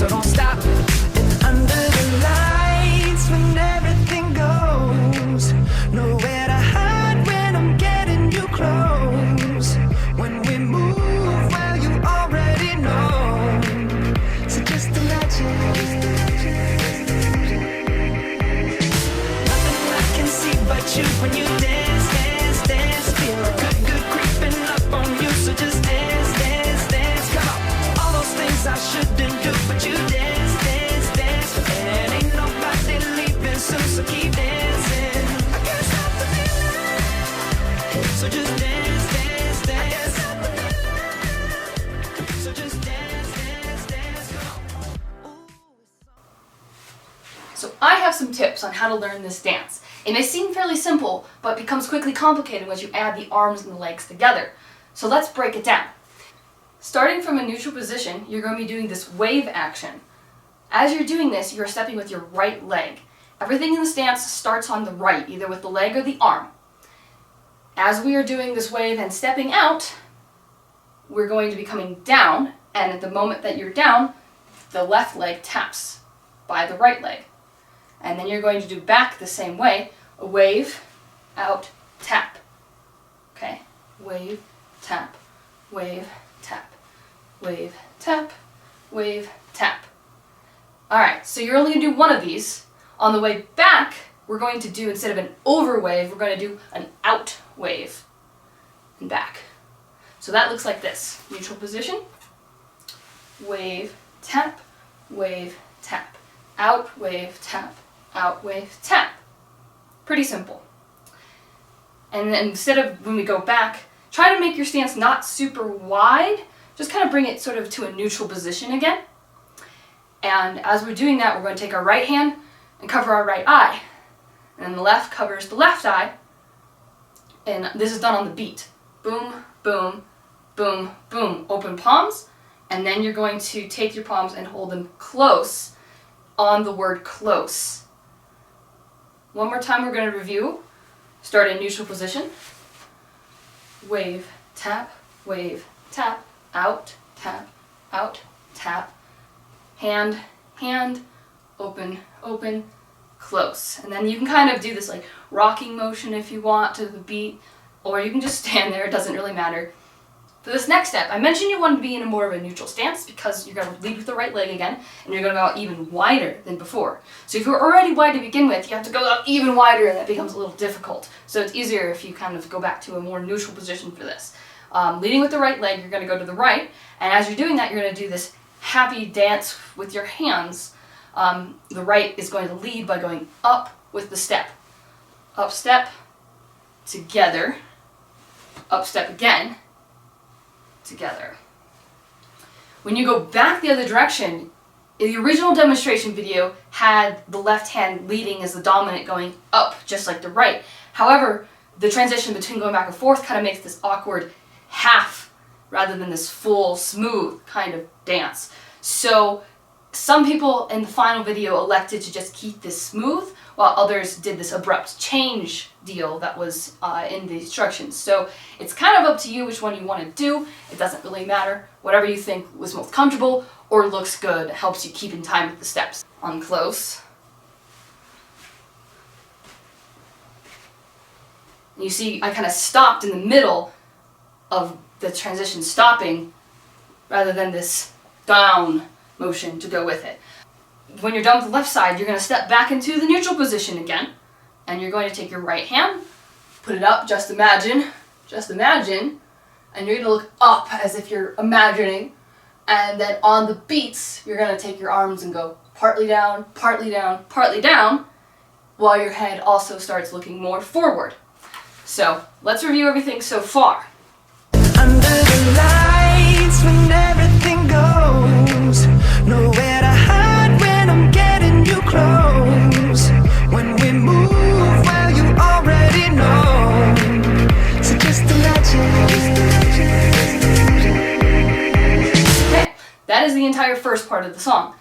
so don't stop. And under the lights when everything goes, nowhere to hide when I'm getting you close. When we move, well, you already know. So just imagine. Nothing I can see but you when you dance, dance, dance. Feel good, good creeping up on you. So just dance, dance, dance. Come on. All those things I shouldn't do, but you dance, dance, dance. And ain't nobody leaving soon, so keep dancing. I can't stop the feeling. So just dance, dance, dance. So just dance, dance, dance. Come on. So I have some tips on how to learn this dance. It may seem fairly simple, but becomes quickly complicated once you add the arms and the legs together. So let's break it down. Starting from a neutral position, you're going to be doing this wave action. As you're doing this, you're stepping with your right leg. Everything in this dance starts on the right, either with the leg or the arm. As we are doing this wave and stepping out, we're going to be coming down, and at the moment that you're down, the left leg taps by the right leg. And then you're going to do back the same way, a wave, out, tap. Okay? Wave, tap, wave, tap, wave, tap, wave, tap. Alright, so you're only going to do one of these. On the way back, we're going to do, instead of an over wave, we're going to do an out wave and back. So that looks like this. Neutral position, wave, tap, wave, tap, out, wave, tap, out, wave, tap. Pretty simple. And then instead of, when we go back, try to make your stance not super wide, just kind of bring it sort of to a neutral position again. And as we're doing that, we're going to take our right hand and cover our right eye. And then the left covers the left eye. And this is done on the beat. Boom, boom, boom, boom. Open palms. And then you're going to take your palms and hold them close on the word close. One more time, we're going to review. Start in neutral position. Wave, tap, out, tap. Hand, hand, open, open, close. And then you can kind of do this like rocking motion if you want to the beat, or you can just stand there, it doesn't really matter. For this next step, I mentioned you want to be in a more of a neutral stance because you're going to lead with the right leg again, and you're going to go out even wider than before. So if you're already wide to begin with, you have to go out even wider, and that becomes a little difficult. So it's easier if you kind of go back to a more neutral position for this. Leading with the right leg, you're going to go to the right, and as you're doing that, you're going to do this happy dance with your hands. The right is going to lead by going up with the step. Up step, together, up step again, together. When you go back the other direction, the original demonstration video had the left hand leading as the dominant going up, just like the right. However, the transition between going back and forth kind of makes this awkward half rather than this full, smooth kind of dance. So some people in the final video elected to just keep this smooth, while others did this abrupt change deal that was in the instructions. So it's kind of up to you which one you want to do. It doesn't really matter. Whatever you think was most comfortable or looks good helps you keep in time with the steps. On close. You see, I kind of stopped in the middle of the transition stopping rather than this down motion to go with it. When you're done with the left side, you're going to step back into the neutral position again, and you're going to take your right hand, put it up, just imagine, and you're going to look up as if you're imagining, and then on the beats, you're going to take your arms and go partly down, partly down, partly down, while your head also starts looking more forward. So, let's review everything so far. Under the lights when everything goes, nowhere to hide when I'm getting you close. When we move, well, you already know. So just imagine. Okay, that is the entire first part of the song.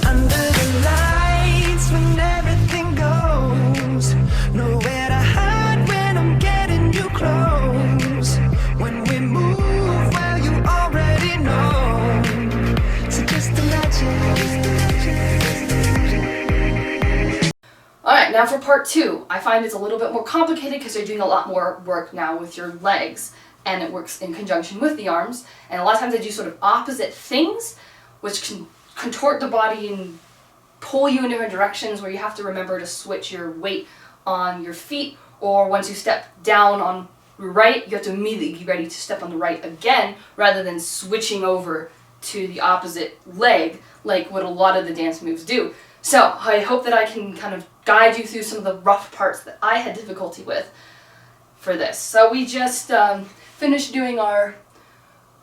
Under the lights when everything goes, nowhere to hide when I'm getting you close. When we move, well, you already know. So just imagine. now for part 2, I find it's a little bit more complicated because you're doing a lot more work now with your legs, and it works in conjunction with the arms. And a lot of times I do sort of opposite things, which can contort the body and pull you in different directions, where you have to remember to switch your weight on your feet, or once you step down on your right, you have to immediately be ready to step on the right again, rather than switching over to the opposite leg, like what a lot of the dance moves do. So I hope that I can kind of guide you through some of the rough parts that I had difficulty with for this. So we just finished doing our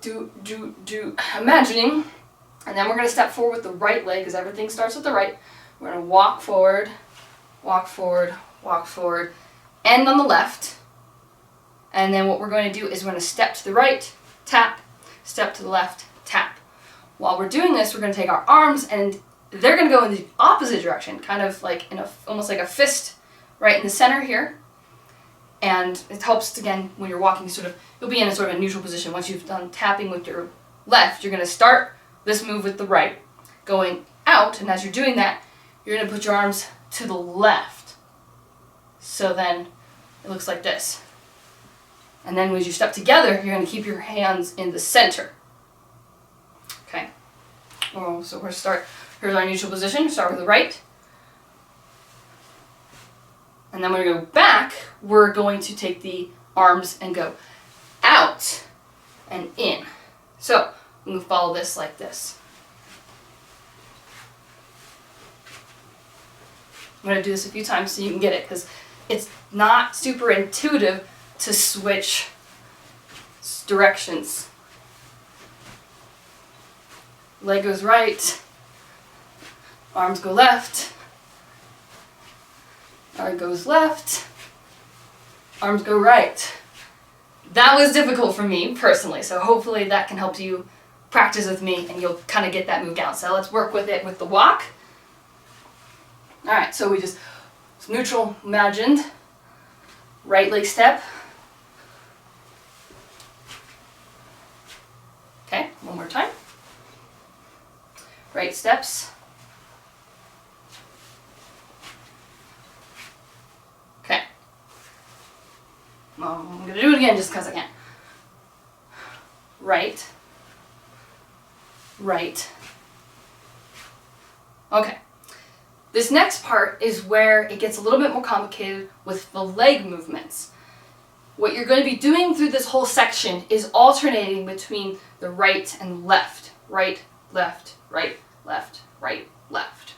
imagining, and then we're going to step forward with the right leg, because everything starts with the right. We're going to walk forward, walk forward, walk forward, end on the left. And then what we're going to do is we're going to step to the right, tap, step to the left, tap. While we're doing this, we're going to take our arms and they're going to go in the opposite direction, kind of like in almost like a fist right in the center here. And it helps, again, when you're walking, you'll be in a sort of a neutral position. Once you've done tapping with your left, you're going to start this move with the right, going out, and as you're doing that, you're going to put your arms to the left. So then it looks like this. And then as you step together, you're going to keep your hands in the center. Okay. So we're going to start, here's our neutral position, start with the right. And then when we go back, we're going to take the arms and go out and in. So I'm going to follow this like this. I'm going to do this a few times so you can get it, because it's not super intuitive to switch directions. Leg goes right, arms go left, arm goes left, arms go right. That was difficult for me personally, so hopefully that can help you practice with me and you'll kind of get that move down. So let's work with it with the walk. Alright, so it's neutral, imagined, right leg step. Okay, one more time. Right steps. Okay. I'm going to do it again just because I can. Right. Right. Okay. This next part is where it gets a little bit more complicated with the leg movements. What you're going to be doing through this whole section is alternating between the right and left. Right, left, right, left, right, left.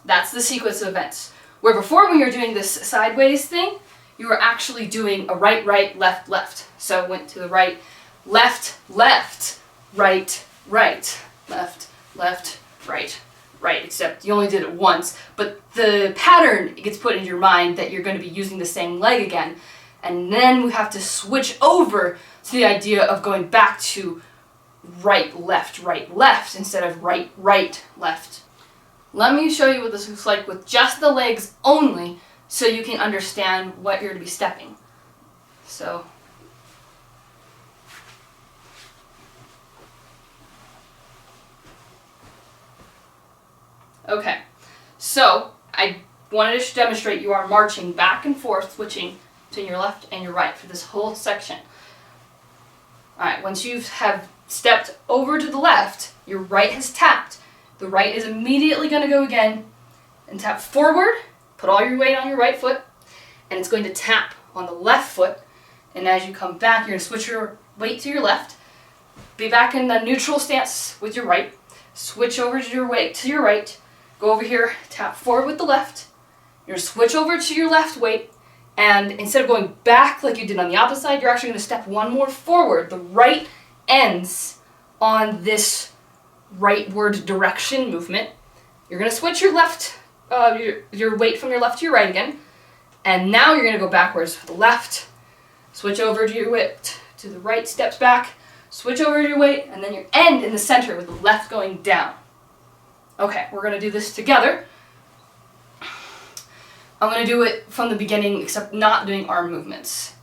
That's the sequence of events. Where before, when you were doing this sideways thing, you were actually doing a right, right, left, left. So went to the right, left, left, right, right, left, left, right, right, except you only did it once. But the pattern gets put in your mind that you're going to be using the same leg again. And then we have to switch over to the idea of going back to right, left, instead of right, right, left. Let me show you what this looks like with just the legs only, so you can understand what you're going to be stepping. So, okay. So, I wanted to demonstrate you are marching back and forth, switching between your left and your right for this whole section. Alright, once you have stepped over to the left, your right has tapped. The right is immediately going to go again and tap forward, put all your weight on your right foot, and it's going to tap on the left foot. And as you come back, you're going to switch your weight to your left, be back in the neutral stance with your right, switch over to your weight to your right, go over here, tap forward with the left, you're going to switch over to your left weight, and instead of going back like you did on the opposite side, you're actually going to step one more forward. The right ends on this rightward direction movement. You're going to switch your left, your weight from your left to your right again, and now you're going to go backwards with the left, switch over to your weight to the right, steps back, switch over to your weight, and then your end in the center with the left going down. Okay, we're going to do this together. I'm going to do it from the beginning, except not doing arm movements.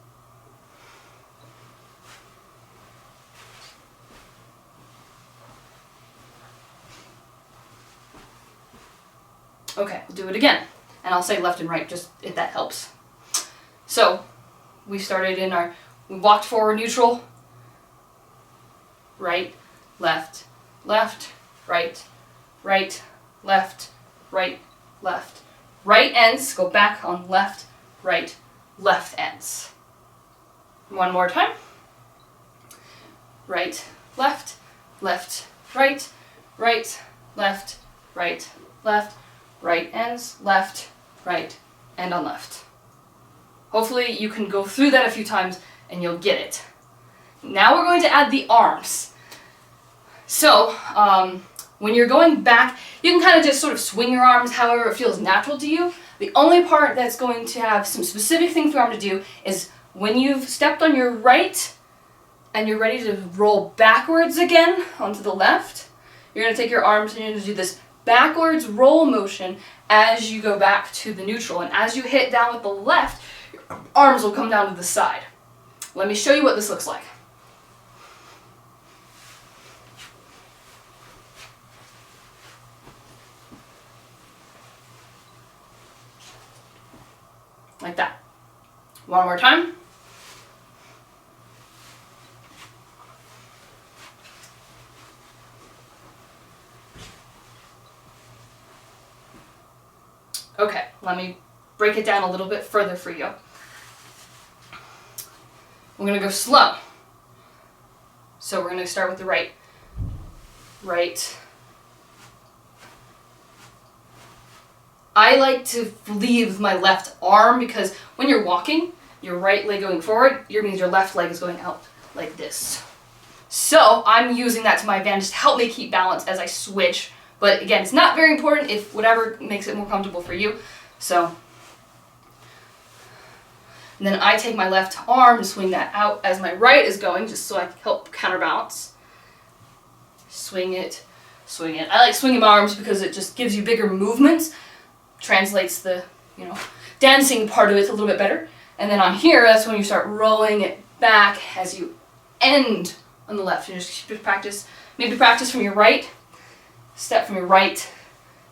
Okay, we'll do it again. And I'll say left and right just if that helps. So we started we walked forward neutral, right, left, left, right, right, left, right, left. Right ends go back on left, right, left ends. One more time. Right, left, left, right, right, left, right, left, right ends, left, right, and on left. Hopefully you can go through that a few times and you'll get it. Now we're going to add the arms. So, when you're going back, you can kind of just sort of swing your arms however it feels natural to you. The only part that's going to have some specific thing for your arm to do is when you've stepped on your right and you're ready to roll backwards again onto the left, you're going to take your arms and you're going to do this backwards roll motion as you go back to the neutral. And as you hit down with the left, your arms will come down to the side. Let me show you what this looks like. Like that. One more time. Okay, let me break it down a little bit further for you. We're going to go slow. So we're going to start with the right. Right. I like to leave my left arm because when you're walking, your right leg going forward, means your left leg is going out like this. So I'm using that to my advantage to help me keep balance as I switch. But again, it's not very important, if whatever makes it more comfortable for you. So, and then I take my left arm and swing that out as my right is going, just so I can help counterbalance. Swing it, swing it. I like swinging my arms because it just gives you bigger movements, translates the, dancing part of it a little bit better. And then on here, that's when you start rolling it back as you end on the left. You just practice, maybe practice from your right. Step from your right,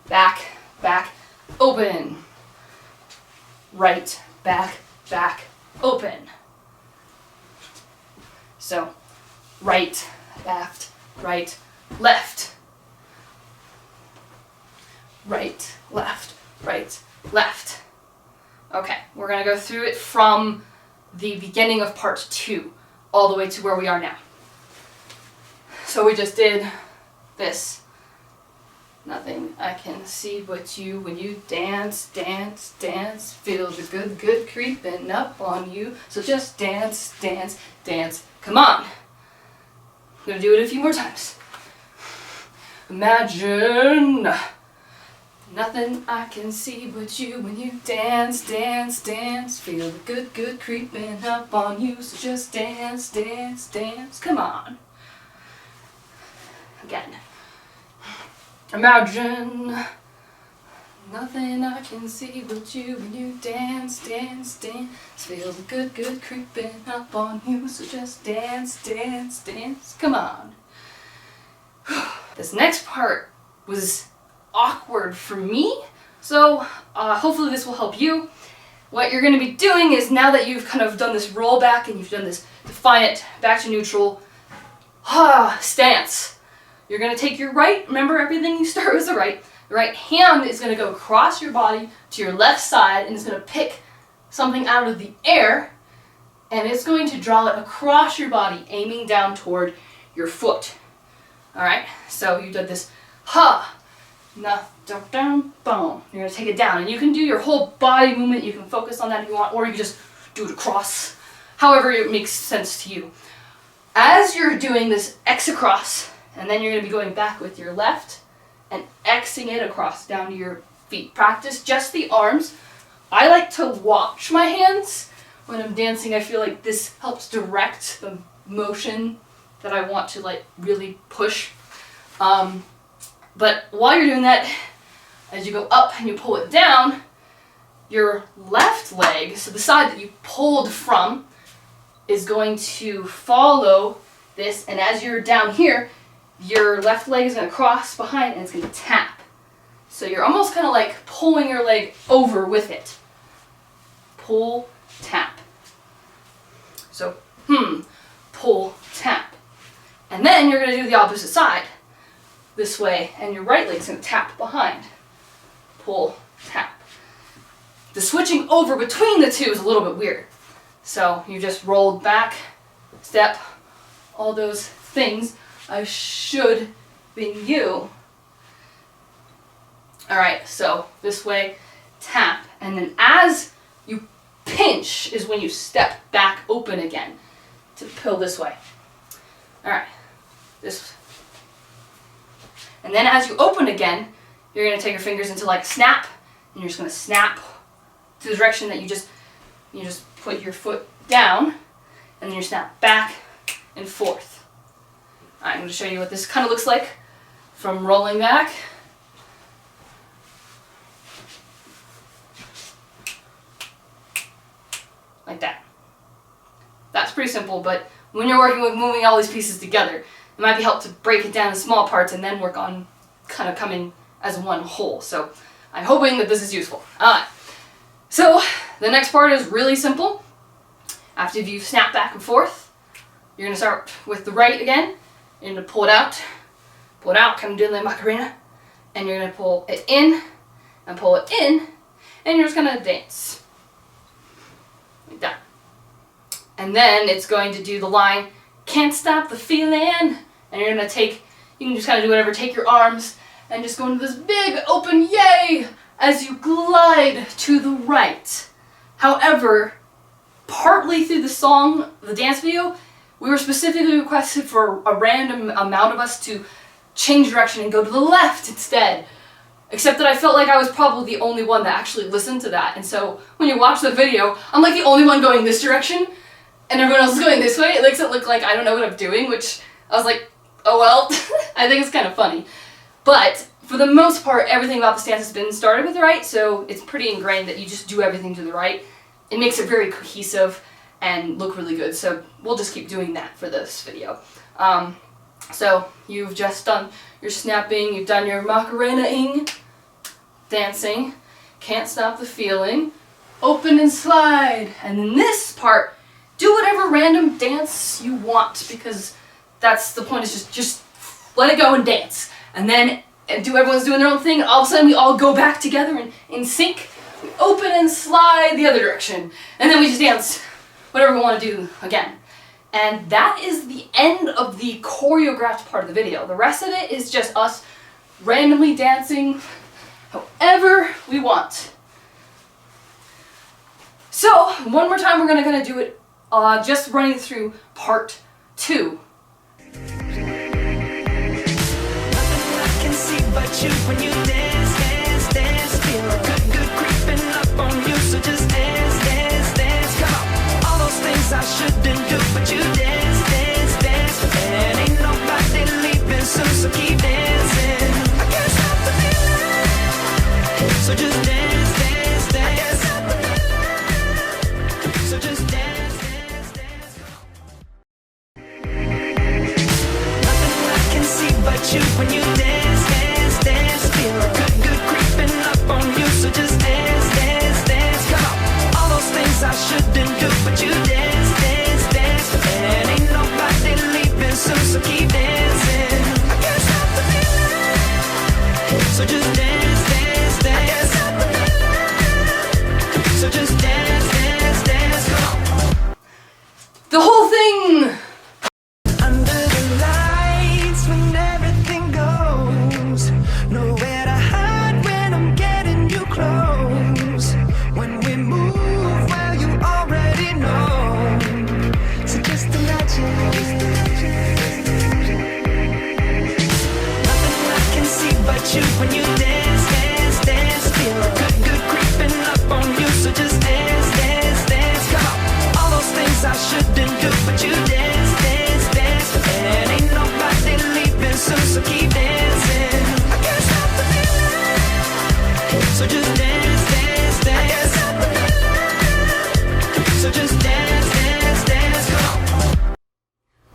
back, back, open. Right, back, back, open. So, right, left, right, left. Right, left, right, left. Okay, we're going to go through it from the beginning of part 2 all the way to where we are now. So we just did this. Nothing I can see but you when you dance, dance, dance. Feel the good, good creeping up on you. So just dance, dance, dance. Come on. I'm gonna do it a few more times. Imagine nothing I can see but you when you dance, dance, dance. Feel the good, good creeping up on you. So just dance, dance, dance. Come on. Again. Imagine nothing I can see but you when you dance, dance, dance. Feel the good, good creeping up on you. So just dance, dance, dance. Come on. This next part was awkward for me, so hopefully this will help you. What you're going to be doing is, now that you've kind of done this roll back and you've done this defiant back to neutral stance, you're going to take your right, remember everything you start with the right hand is going to go across your body to your left side and it's going to pick something out of the air and it's going to draw it across your body, aiming down toward your foot. Alright, so you did this down, boom. You're going to take it down and you can do your whole body movement, you can focus on that if you want, or you can just do it across, however it makes sense to you. As you're doing this X across, and then you're going to be going back with your left and Xing it across down to your feet. Practice just the arms. I like to watch my hands when I'm dancing. I feel like this helps direct the motion that I want to really push. But while you're doing that, as you go up and you pull it down, your left leg, so the side that you pulled from, is going to follow this, and as you're down here, your left leg is going to cross behind and it's going to tap. So you're almost kind of like pulling your leg over with it. Pull, tap. So, pull, tap. And then you're going to do the opposite side. This way, and your right leg's going to tap behind. Pull, tap. The switching over between the two is a little bit weird. So you just rolled back, step, all those things. I should be you. Alright, so this way, tap. And then as you pinch is when you step back open again to pull this way. Alright, this. And then as you open again, you're going to take your fingers into like snap, and you're just going to snap to the direction that you just put your foot down, and then you snap back and forth. Alright, I'm going to show you what this kind of looks like from rolling back. Like that. That's pretty simple, but when you're working with moving all these pieces together, it might be helpful to break it down in small parts and then work on kind of coming as one whole. So I'm hoping that this is useful. So the next part is really simple. After you snap back and forth, you're going to start with the right again. You're going to pull it out, kind of doing the Macarena, and you're going to pull it in, and you're just going to dance. Like that. And then it's going to do the line, can't stop the feeling, and you're going to take, you can just kind of do whatever, take your arms, and just go into this big open yay as you glide to the right. However, partly through the song, the dance video, we were specifically requested for a random amount of us to change direction and go to the left instead. Except that I felt like I was probably the only one that actually listened to that. And so when you watch the video, I'm like the only one going this direction, and everyone else is going this way. It makes it look like I don't know what I'm doing, which I was like, oh well. I think it's kind of funny. But for the most part, everything about this dance has been started with the right, so it's pretty ingrained that you just do everything to the right. It makes it very cohesive and look really good, so we'll just keep doing that for this video. So you've just done your snapping, you've done your Macarena-ing, dancing, can't stop the feeling, open and slide, and in this part, do whatever random dance you want, because that's the point, is just let it go and dance. And then everyone's doing their own thing, and all of a sudden we all go back together and in sync, we open and slide the other direction, and then we just dance whatever we want to do again. And that is the end of the choreographed part of the video. The rest of it is just us randomly dancing however we want. So, one more time we're gonna do it, just running through part 2. But you, when you dance, dance, dance, feel good creeping up on you. So just dance, dance, dance, come on. All those things I shouldn't do, but you dance, dance, dance, and ain't nobody leaving soon. So keep dancing. I can't stop the feeling. So just dance, dance, dance. I can't stop the feeling. So just dance, dance, dance. Nothing I can see but you when you dance, dance, dance, feel good creeping up on you. So just dance, dance, dance, come on. All those things I shouldn't do, but you dance, dance, dance, and ain't nobody leaving soon. So keep dancing. I can't stop the feeling. So just dance, dance, dance. I can't stop the feeling. So just dance, dance, dance, come on. The whole thing! Under the lights when everything goes, nowhere to hide when I'm getting you close. When we move, well, you already know. So just imagine. Nothing I can see but you when you dance, dance, dance. Feel good creeping up on you. So just dance, dance, dance. Come on. All those things I shouldn't do, but you dance, dance, dance. And ain't nobody leaving soon. So keep dancing. I can't stop the feeling. So just dance, dance, dance. I can't stop the feeling. So just dance, dance, dance. Come on.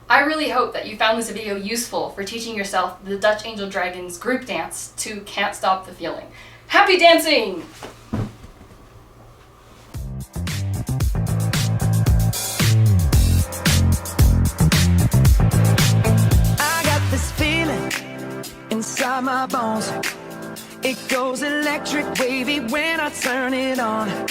I really hope that you found found this video useful for teaching yourself the Dutch Angel Dragons group dance to Can't Stop the Feeling. Happy dancing! I got this feeling inside my bones. It goes electric wavy when I turn it on.